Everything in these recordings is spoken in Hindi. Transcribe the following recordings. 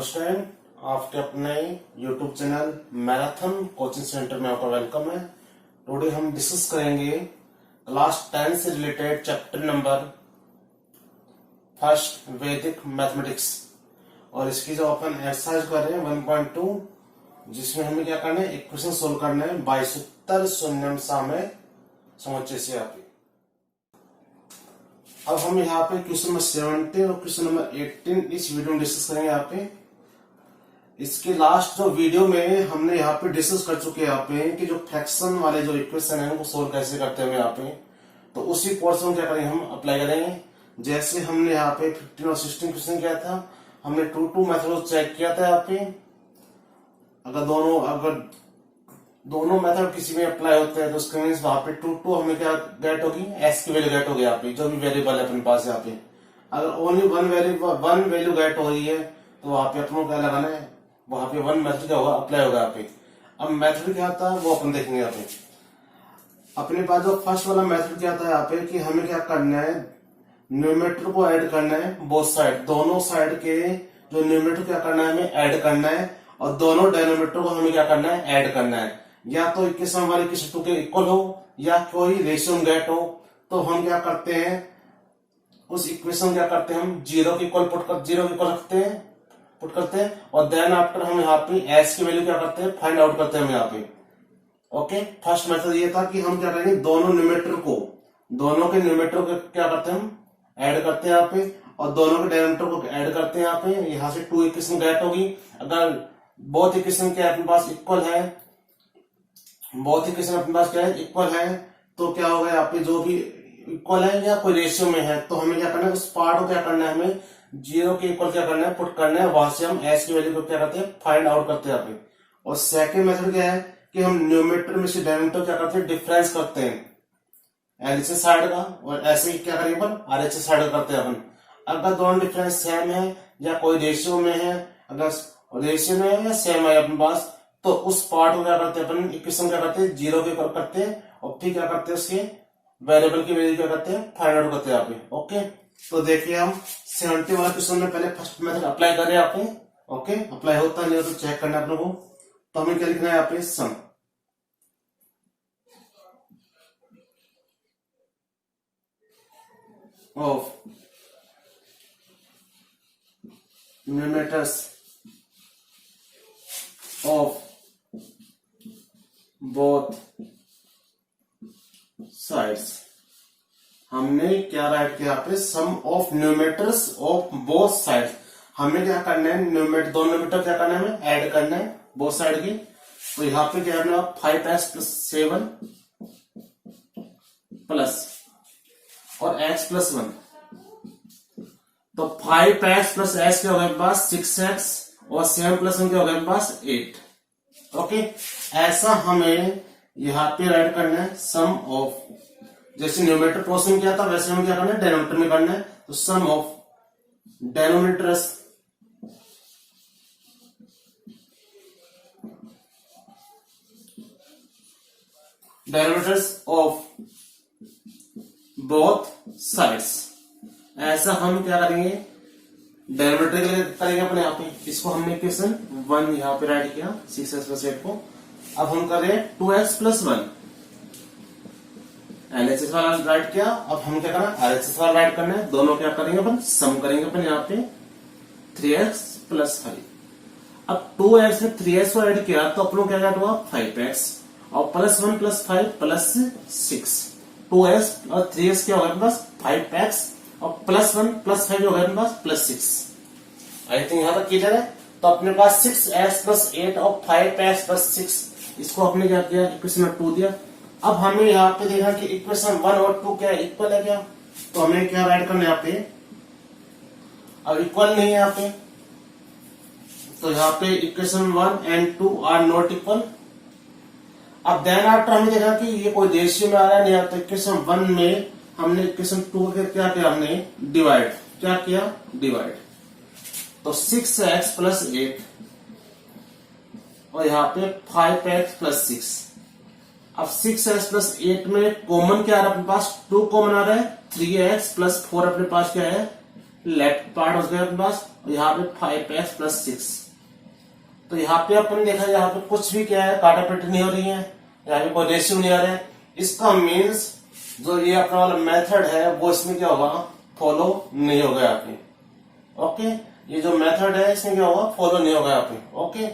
स्टूडेंट, आपके अपने YouTube channel marathon coaching centre में आपका वेलकम है। टुडे हम डिस्कस करेंगे क्लास 10 से रिलेटेड चैप्टर नंबर फर्स्ट वैदिक मैथमेटिक्स और इसकी जो अपन एक्सरसाइज कर रहे हैं 1.2, जिसमें हमें क्या करना है, इक्वेशन सोल्व करना है 22 शून्यम सामय समुच्चय से। आप अब हम यहाँ पे क्वेश्चन नंबर 17 और क्वेश्चन नंबर 18 इस वीडियो में डिस्कस करेंगे। यहाँ पे इसके लास्ट जो वीडियो में हमने यहाँ पे डिस्कस कर चुके हैं यहाँ पे कि जो फ्रैक्शन वाले जो इक्वेशन है वो सोल्व कैसे करते हैं यहाँ पे, तो उसी पोर्शन क्या करेंगे, हम अप्लाई करेंगे। जैसे हमने यहाँ पे 15 और 16 क्वेश्चन किया था, हमने 2 मेथड चेक किया था। यहाँ पे अगर दोनों मेथड किसी में अप्लाई होते हैं तो उसके मीन वहां पे 2 हमें क्या गेट होगी, एस की वैल्यू गेट होगी। यहाँ पे जो भी वेरिएबल है अपने पास, यहाँ पे अगर ओनली वन वैल्यू गेट हो रही है तो वहां पे अपनों क्या लगाना है, वहां पे वन मेथड क्या होगा, अप्लाई होगा यहाँ पे। अब मेथड क्या आता है वो अपन देखेंगे। यहाँ पे अपने पास जो फर्स्ट वाला मेथड क्या आता है यहाँ पे कि हमें क्या करना है, न्यूमेरेटर को ऐड करना है बोथ साइड, दोनों साइड के जो न्यूमेरेटर क्या करना है हमें ऐड करना है, और दोनों डिनोमिनेटर को हमें क्या करना है, ऐड करना है। या तो इक्वेशन वाले इक्वेशन 2 के इक्वल हो या कोई रेशियो गेट हो, तो हम क्या करते हैं, उस इक्वेशन क्या करते हैं, हम जीरो के इक्वल पुट करते हैं और देन आफ्टर हम यहाँ पे एस की वैल्यू क्या करते हैं, फाइंड आउट करते हैं हम यहाँ पे। ओके, फर्स्ट मेथड ये था कि हम क्या करेंगे, दोनों के न्यूमेरेटर को क्या करते हैं, हम ऐड करते हैं यहाँ पे, और दोनों के डिनोमिनेटर को ऐड करते हैं यहाँ पे। यहाँ से 2 इक्वेशन गेट होगी। अगर बोथ इक्वेशन के अपने पास इक्वल है, बोथ इक्वेशन अपने पास क्या है, इक्वल है, तो क्या होगा, यहाँ पे जो भी इक्वल है या कोई रेशियो में है तो हमें क्या करना है, उस पार्ट को क्या करना है, हमें जीरो के इक्वल क्या करना है, पुट करना है। वहां से हम एस की वैल्यू को क्या करते हैं, फाइंड आउट करते हैं यहाँ पे। और सेकेंड मेथड क्या है कि हम न्यूमेरेटर में से डिनोमिनेटर क्या करते हैं, डिफरेंस करते हैं एलएचएस साइड का, और ऐसे ही क्या करेंगे अपन, आरएचएस साइड का करते हैं अपन। अगर दोनों डिफरेंस सेम है या कोई रेशियो में है, अगर रेशियो में है या सेम है अपने पास, तो उस पार्ट को क्या करते हैं अपन, इक्वेशन क्या करते हैं, जीरो के इक्वल करते हैं, और फिर क्या करते हैं, उसके वेरिएबल की वैल्यू क्या करते हैं, फाइंड आउट करते हैं यहाँ पे। ओके, तो देखिए हम 70 वाला क्वेश्चन में पहले फर्स्ट मेथड अप्लाई कर रहे हैं यहाँ पे। ओके, अप्लाई होता नहीं हो तो चेक करना है अपने को। तो हमें क्या लिखना है यहाँ पे, सम ऑफ न्यूमेरेटर्स ऑफ बोथ साइड्स। हमने क्या राइट किया यहाँ पे, सम ऑफ न्यूमेरेटर्स ऑफ बोथ साइड्स। हमें क्या करना है, दोनों न्यूमेरेटर क्या करना है, हमें ऐड करना है बोथ साइड की। तो यहाँ पे क्या करना है, 5x + 7 प्लस और x + 1, तो 5x + s क्या होगा मेरे पास, 6x, और 7 + 1 क्या होगा मेरे पास, 8। ओके, ऐसा हमें यहाँ पे राइट करना है, सम ऑफ, जैसे न्यूमेरेटर पोर्शन में किया था वैसे हमें क्या करना है, डिनोमिनेटर में करना है। तो sum of denominators of both sides. ऐसा हम क्या करेंगे, डिनोमिनेटर के लिए करेंगे अपने यहाँ पे। इसको हमने इक्वेशन 1 यहाँ पे राइट किया, 6x + 8 को। अब हम कर रहे हैं 2x + 1, एलएचएस वाला राइट किया। अब हम क्या करना है, आरएचएस वाला राइट करना है। दोनों क्या करेंगे अपन, सम करेंगे अपन यहाँ पे 3x + 5। अब 2x में 3x को ऐड किया तो अपनों क्या हुआ, 5x, और +1 + 5 + 6। 2x और 3x क्या होगा अपने पास, 5x, और +1 + 5 होगा अपने पास +6। आई थिंक यहाँ तक क्लियर है। तो अपने पास 6x + 8 और 5x + 6, इसको आपने क्या किया, इक्वेशन 2 दिया। अब हमें यहाँ पे देखा कि इक्वेशन 1 और 2 क्या इक्वल है क्या, तो हमें क्या राइट करना है यहाँ पे, अब इक्वल नहीं है यहाँ पे, तो यहाँ पे equation 1 and 2 are not equal. अब देन आफ्टर हमें देखा कि ये कोई रेशियो में आ रहा है नहीं, तो इक्वेशन 1 में हमने इक्वेशन 2 के क्या किया, हमने डिवाइड। तो 6x + 8 और यहाँ पे 5x + 6। अब 6x + 8 में कॉमन क्या आ रहा है अपने पास, 2 कॉमन आ रहा है, 3x + 4 अपने पास क्या है, लेफ्ट पार्ट हो गया अपने पास, यहाँ पे 5x प्लस 6। तो यहाँ पे अपन देखा, यहाँ पे कुछ भी क्या है, काटापलटी नहीं हो रही है, यहाँ पे कोई रेशियो नहीं आ रहा है। इसका मीन्स जो ये अपना वाला मेथड है वो इसमें क्या होगा, फॉलो नहीं होगा यहाँ पे। ओके, ये जो मेथड है इसमें क्या होगा, फॉलो नहीं होगा यहाँ पे। ओके,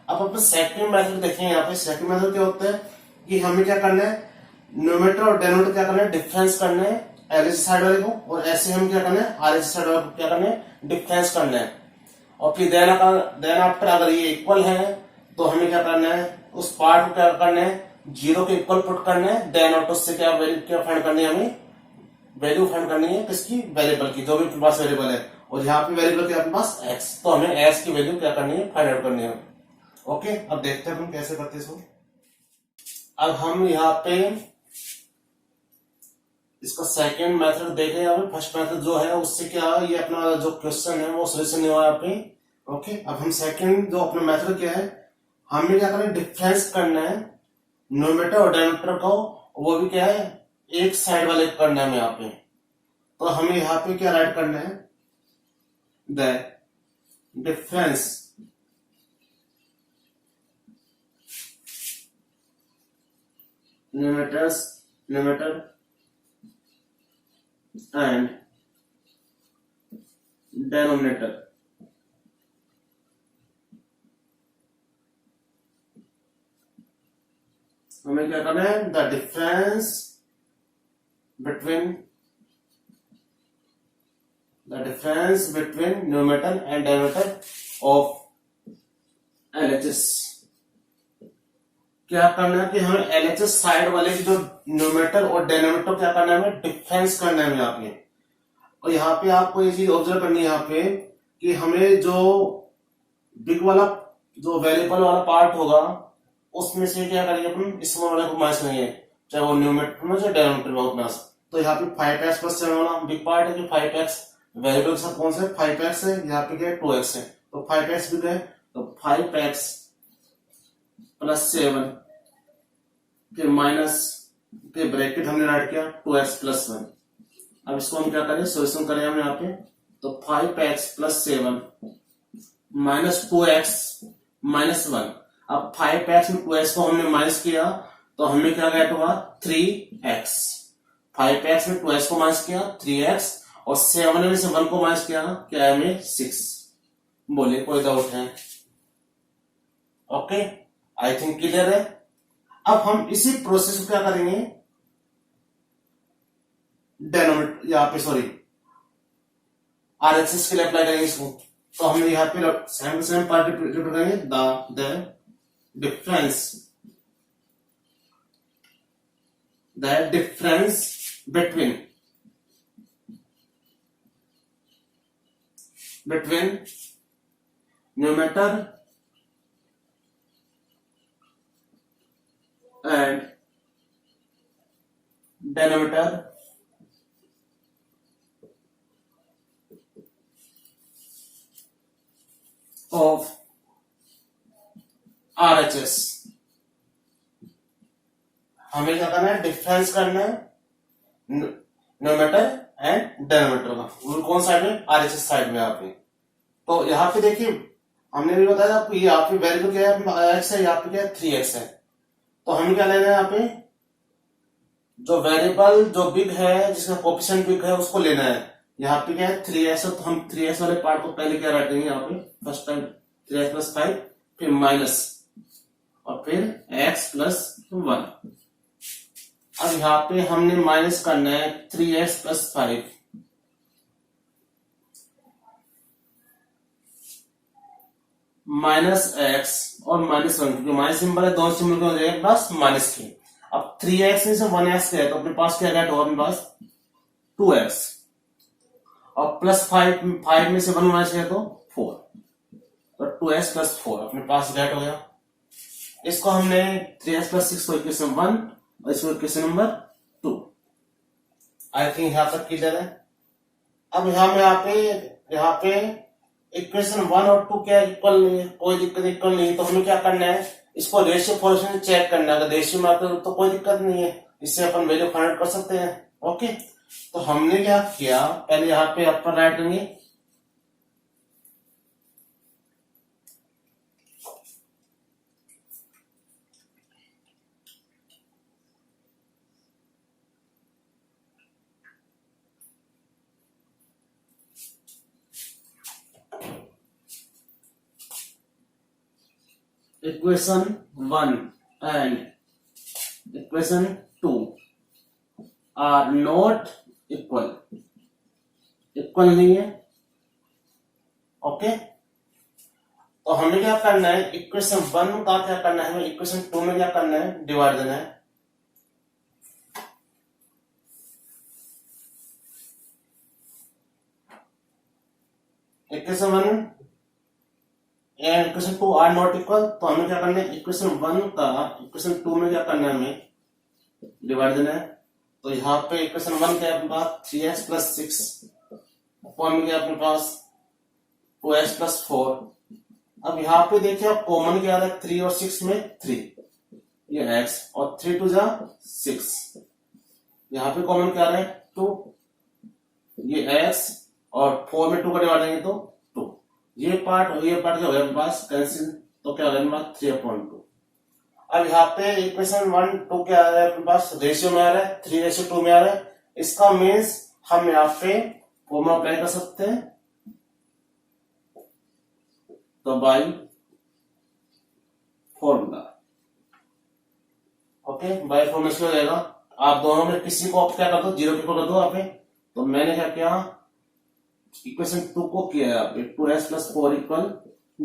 अब अपन सेकंड मेथड देखेंगे। यहाँ पे सेकंड मेथड क्या होता है कि हमें क्या करना है, न्यूमरेटर और डिनोमिनेटर क्या करना है, डिफरेंस करना है एलएच साइड वाले को, और ऐसे हम क्या करना है, आरएच साइड वाले को क्या करना है, डिफरेंस करना है। और फिर देन आफ्टर अगर ये इक्वल है तो हमें क्या करना है, उस पार्ट को क्या करना है, जीरो के इक्वल पुट करना है। देन आउट उससे क्या वैल्यू क्या फाइंड करनी है, हमें वैल्यू फाइंड करनी है किसकी, वेरिएबल की, जो भी अपने पास वेरिएबल है। और यहाँ पे वेरिएबल क्या अपने पास x, तो हमें x की वैल्यू क्या करनी है, फाइंड आउट करनी है। ओके, अब देखते हैं हम कैसे करते हैं इसको। अब हम यहाँ पे इसका सेकंड मेथड देखें। यहाँ पे फर्स्ट मेथड जो है उससे क्या, ये अपना जो क्वेश्चन है वो सोल्यूशन नहीं हुआ यहाँ पे। ओके, अब हम सेकंड जो अपना मेथड क्या है, हमें क्या करना है, डिफरेंस करना है न्यूमरेटर और डिनोमिनेटर को, वो भी क्या है, एक साइड वाले करना है हमें यहाँ पे। तो हमें यहाँ पे क्या राइट करना है, the difference numerator and denominator। हमें क्या करना है, the difference between numerator and denominator of LHS. क्या करना है कि हमें एलएचएस साइड वाले की जो न्यूमरेटर और डिनोमिनेटर क्या करना है, हमें डिफरेंस करना है यहाँ पे। और यहाँ पे आपको ये चीज ऑब्जर्व करनी है यहाँ पे कि हमें जो बिग वाला जो वेरिएबल वाला पार्ट होगा उसमें से क्या करेंगे, अपन स्मॉल वाले को माइनस करेंगे, चाहे वो न्यूमरेटर में चाहे डिनोमिनेटर में अपने पास। तो यहाँ पे 5x प्लस 7 वाला बिग पार्ट है कि 5x वेरिएबल के साथ कौन सा है, 5x है, यहाँ पे क्या है 2x है। तो 5x भी गए, तो 5x प्लस 7 फिर माइनस के ब्रैकेट हमने राइट किया 2x प्लस 1। अब इसको हम क्या करें, सोल्यूशन करें हम यहाँ पे। तो 5x plus 7 minus 2x minus 1। अब 5x में 2x को हमने माइनस किया तो हमें क्या गेट हुआ, 3x। 5x में 2x को माइनस किया 3x, और 7 में से 1 को माइनस किया क्या है, हमें 6। बोलिए कोई डाउट है? ओके, आई थिंक क्लियर है। अब हम इसी प्रोसेस को क्या करेंगे, डेनोमिनेटर यहाँ पे सॉरी आरएचएस के लिए अप्लाई करेंगे इसको। तो हमने यहाँ पे सेम पार्ट रिपीट करेंगे, the difference between numerator and denominator of RHS. हमें क्या करना है, डिफरेंस करना है न्यूमरेटर एंड डिनोमिनेटर का। वो कौन साइड में, आरएचएस साइड में यहाँ पे। तो यहाँ पे देखिए हमने भी बताया आपको, ये यहाँ पे वेरिएबल क्या है, x है, यहाँ पे क्या है 3x है। तो हमें क्या लेना है, यहाँ पे जो वेरिएबल जो बिग है, जिसका कोएफिशिएंट बिग है, उसको लेना है। यहाँ पे क्या है 3x है, तो हम 3x वाले पार्ट को पहले क्या रखेंगे, यहाँ पे फर्स्ट टाइम 3x प्लस 5 फिर माइनस और फिर x प्लस 1। अब यहाँ पे हमने माइनस करना है 3x प्लस 5 माइनस x और माइनस 1, क्योंकि माइनस सिंबल है, दोनों सिंबल को हो जाएगा प्लस माइनस की। अब 3x में से 1x है तो अपने पास क्या गेट होगा, अपने पास 2x, और प्लस 5 में से 1 माइनस किया तो 4, तो 2x प्लस 4 अपने पास गेट हो गया। इसको हमने 3x प्लस 6 को इक्वेशन 1 और इसको इक्वेशन नंबर 2। आई थिंक यहाँ तक क्लियर है। अब यहाँ पे इक्वेशन 1 और 2 क्या इक्वल नहीं है, कोई दिक्कत इक्वल नहीं है। तो हमें क्या करना है, इसको रेशियो फॉर्मेशन चेक करना है। अगर रेशियो में आता है तो कोई दिक्कत नहीं है, इससे अपन वैल्यू फाइंड कर सकते हैं। ओके, तो हमने क्या किया, पहले यहाँ पे अपर राइट करेंगे equation 1 and equation 2 are not equal, equal नहीं है। ओके, तो हमें क्या करना है, इक्वेशन 1 का क्या करना है, हमें इक्वेशन 2 में क्या करना है, डिवाइड देना है। Equation 1 and equation 2 are not equal, तो हमें क्या करना है, इक्वेशन 1 का इक्वेशन 2 में क्या करना है, हमें डिवाइड देना है। तो यहाँ पे इक्वेशन 1 क्या है अपने पास 3x प्लस 6 अपॉन में क्या अपने पास 2x प्लस 4। अब यहाँ पे देखिए आप कॉमन क्या आ रहा है, 3 और 6 में 3, ये x और 3 टू जा 6, यहाँ पे कॉमन क्या आ रहा है 2, ये x और 4 में 2 का डिवाइड देंगे तो 2, ये पार्ट और ये पार्ट क्या हो गया अपने पास कैंसिल, तो क्या हो गया 3/2। अब यहाँ पे इक्वेशन 1 2 क्या आ रहा है अपने पास, रेशियो में आ रहा है, 3:2 में आ रहा है। इसका मीन्स हम यहाँ पे फॉर्मूला अप्लाई कर सकते हैं, तो by formula. Okay, by formula से हो जाएगा। आप दोनों में किसी को आप क्या कर दो, 0 को कर दो यहाँ पे। तो मैंने क्या किया, इक्वेशन 2 को किया यहाँ पे 2s प्लस 4 इक्वल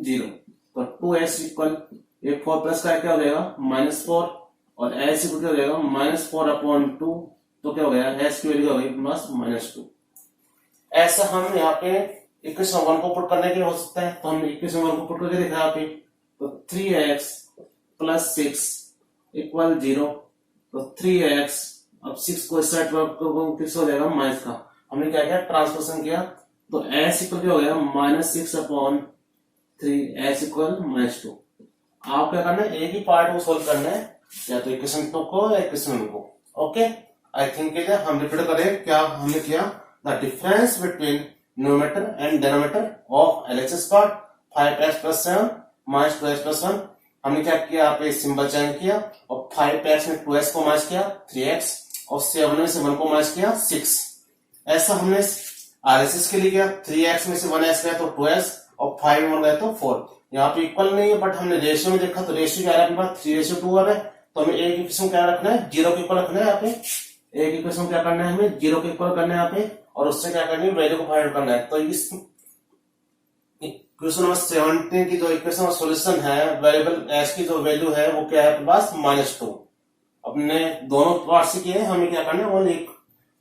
0, तो 2s इक्वल ये 4 प्लस का क्या हो जाएगा -4 और s इक्वल क्या हो जाएगा -4/2, तो क्या हो गया s की वैल्यू क्या हो गई प्लस -2। ऐसा हम यहाँ पे इक्वेशन 1 को पुट करने के लिए हो सकता है, तो हमने इक्वेशन 1 को पुट करके देखा यहाँ पे, तो 3x प्लस 6 इक्वल 0, तो 3x, अब 6 को इस साइड किस हो जाएगा माइनस का, हमने क्या किया ट्रांसपोजिशन किया, तो s इक्वल क्या हो गया -6/3, s इक्वल -2। आप क्या करना है, एक ही पार्ट को सोल्व करना है, या तो इक्वेशन 2 को या इक्वेशन 1 को। ओके, आई थिंक हम रिपीट करें क्या हमने किया, the difference between numerator and denominator of LHS part 5x plus 7 minus 2x plus 1। हमने क्या किया, यहाँ पे सिंबल चेंज किया और 5x में 2x को माइनस किया 3x और 7 में से 1 को माइनस किया 6। ऐसा हमने आरएसएस के लिए किया, 3x में से 1x गया तो 2x और 5 में 1 गया तो 4। यहाँ पे इक्वल नहीं है, बट हमने रेशियो में देखा तो रेशियो क्या है 3:2 आ रहा है, तो हमें एक इक्वेशन क्या रखना है, 0 के इक्वल रखना है। यहाँ पे एक इक्वेशन क्या करना है, हमें 0 के इक्वल करना है यहाँ पे, और उससे क्या करनी है वैल्यू को फाइंड करना है। तो इस इक्वेशन नंबर 17 की जो इक्वेशन का सॉल्यूशन है, वेरिएबल एस की जो वैल्यू है वो क्या है अपने पास -2। अपने दोनों पार्ट से किए, हमें क्या करना है ओनली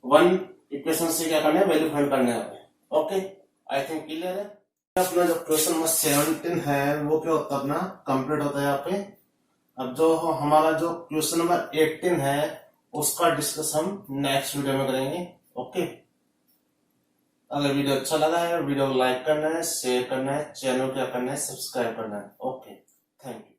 वन इक्वेशन से क्या करना है वैल्यू फाइंड करना है। ओके, आई थिंक क्लियर है। अपना जो क्वेश्चन नंबर 17 है वो क्या होता है अपना कंप्लीट होता है यहाँ पे। अब जो हमारा जो क्वेश्चन नंबर 18 है उसका डिस्कस हम नेक्स्ट वीडियो में करेंगे। ओके, अगर वीडियो अच्छा लगा है वीडियो को लाइक करना है, शेयर करना है, चैनल क्या करना है सब्सक्राइब करना है। Okay, thank you.